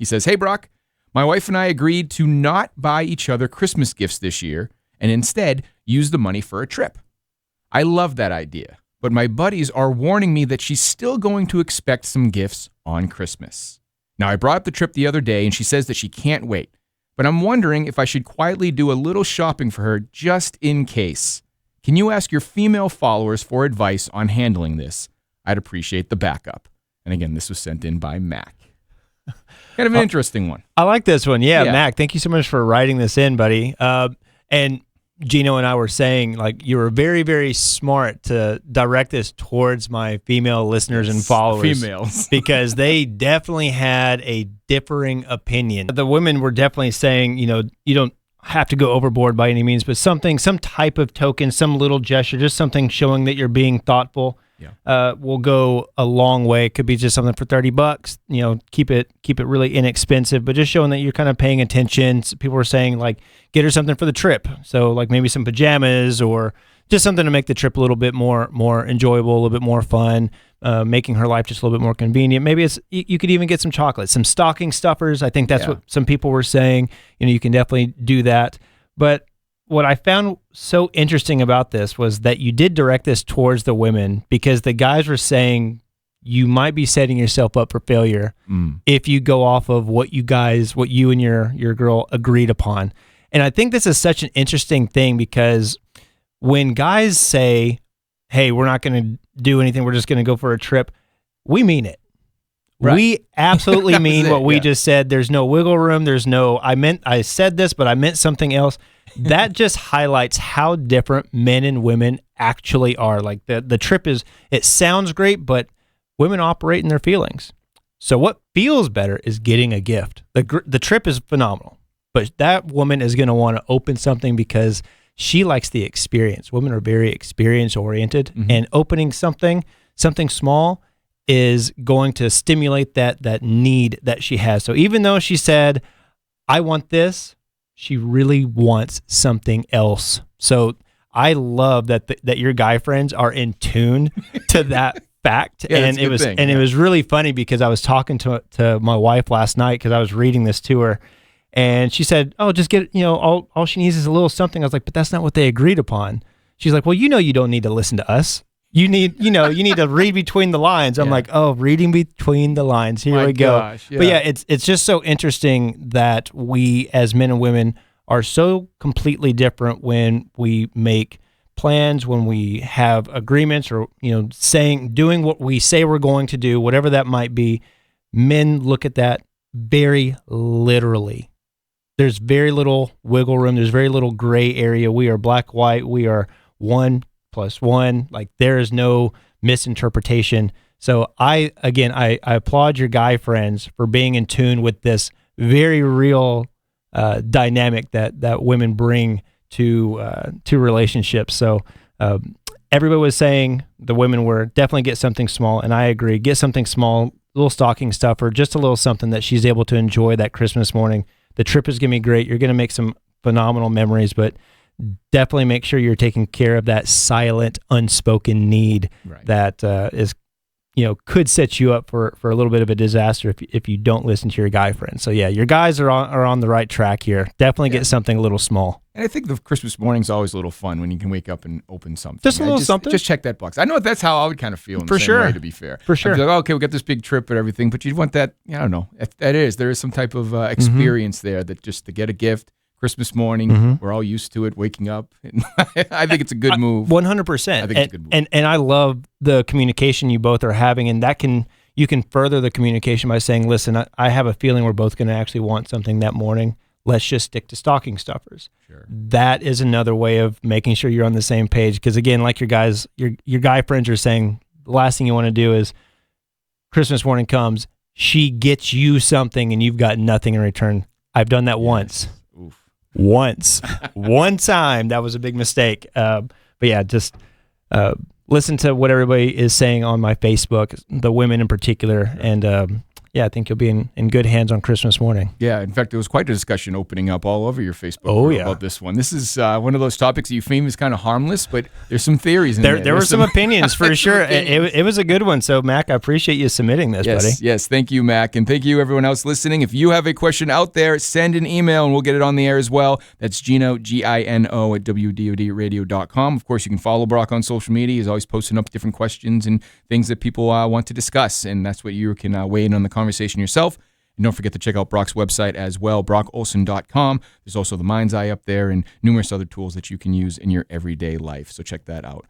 He says, "Hey, Brock, my wife and I agreed to not buy each other Christmas gifts this year and instead use the money for a trip. I love that idea, but my buddies are warning me that she's still going to expect some gifts on Christmas. Now, I brought up the trip the other day and she says that she can't wait, but I'm wondering if I should quietly do a little shopping for her just in case. Can you ask your female followers for advice on handling this? I'd appreciate the backup." And again, this was sent in by Mack. Kind of an interesting one. I like this one. Yeah, Mack, thank you so much for writing this in, buddy. And Gino and I were saying, like, you were very, very smart to direct this towards my female listeners and followers. Females. Because they definitely had a differing opinion. The women were definitely saying, you don't have to go overboard by any means, but some type of token, some little gesture, just something showing that you're being thoughtful. Will go a long way. It could be just something for $30. Keep it really inexpensive, but just showing that you're kind of paying attention. So people were saying, like, get her something for the trip. So like maybe some pajamas or just something to make the trip a little bit more enjoyable, a little bit more fun, making her life just a little bit more convenient. Maybe you could even get some chocolate, some stocking stuffers. I think that's what some people were saying. You can definitely do that. But what I found so interesting about this was that you did direct this towards the women, because the guys were saying you might be setting yourself up for failure if you go off of what you and your girl agreed upon. And I think this is such an interesting thing, because when guys say, hey, we're not going to do anything, we're just going to go for a trip, we mean it. Right. We absolutely mean what we just said. There's no wiggle room. I said this, but I meant something else. That just highlights how different men and women actually are. Like the trip it sounds great, but women operate in their feelings. So what feels better is getting a gift. The trip is phenomenal, but that woman is going to want to open something because she likes the experience. Women are very experience oriented, and opening something small is going to stimulate that need that she has. So even though she said, I want this, she really wants something else. So I love that your guy friends are in tune to that fact. And it was really funny, because I was talking to my wife last night, because I was reading this to her, and she said, oh, just get, all she needs is a little something. I was like, but that's not what they agreed upon. She's like, well, you don't need to listen to us. You need to read between the lines. I'm like, oh, reading between the lines. Here we go. Gosh, But it's just so interesting that we as men and women are so completely different when we make plans, when we have agreements, or, doing what we say we're going to do, whatever that might be. Men look at that very literally. There's very little wiggle room. There's very little gray area. We are black, white. We are 1 + 1. Like, there is no misinterpretation. So I applaud your guy friends for being in tune with this very real dynamic that women bring to relationships. So everybody was saying the women were definitely get something small, and I agree. Get something small, little stocking stuffer, just a little something that she's able to enjoy that Christmas morning. The trip is going to be great. You're going to make some phenomenal memories, but definitely make sure you're taking care of that silent, unspoken need that is, could set you up for a little bit of a disaster if you don't listen to your guy friends. So yeah, your guys are on the right track here. Definitely get something a little small. And I think the Christmas morning's always a little fun when you can wake up and open something. Just a little something. Just check that box. I know that's how I would kind of feel in the same way, to be fair. For sure. I'd be like, okay, we got this big trip and everything, but you'd want that, I don't know. There is some type of experience there, that just to get a gift Christmas morning, we're all used to it, waking up. I think it's a good move. 100%. I think it's a good move. And I love the communication you both are having, and you can further the communication by saying, listen, I have a feeling we're both going to actually want something that morning. Let's just stick to stocking stuffers. Sure. That is another way of making sure you're on the same page. Because again, like your guy friends are saying, the last thing you want to do is Christmas morning comes, she gets you something and you've got nothing in return. I've done that once. Once. One time. That was a big mistake. But yeah, just listen to what everybody is saying on my Facebook, the women in particular, and I think you'll be in good hands on Christmas morning. Yeah, in fact, there was quite a discussion opening up all over your Facebook about this one. This is one of those topics that you claim is kind of harmless, but there's some theories in there. There were some opinions for sure. It was a good one. So, Mac, I appreciate you submitting this, buddy. Yes, thank you, Mac. And thank you, everyone else listening. If you have a question out there, send an email and we'll get it on the air as well. That's Gino, Gino, at WDODradio.com. Of course, you can follow Brock on social media. He's always posting up different questions and things that people want to discuss. And that's what you can weigh in on the conversation yourself. And don't forget to check out Brock's website as well, brockolsen.com. There's also the Mind's Eye up there and numerous other tools that you can use in your everyday life. So check that out.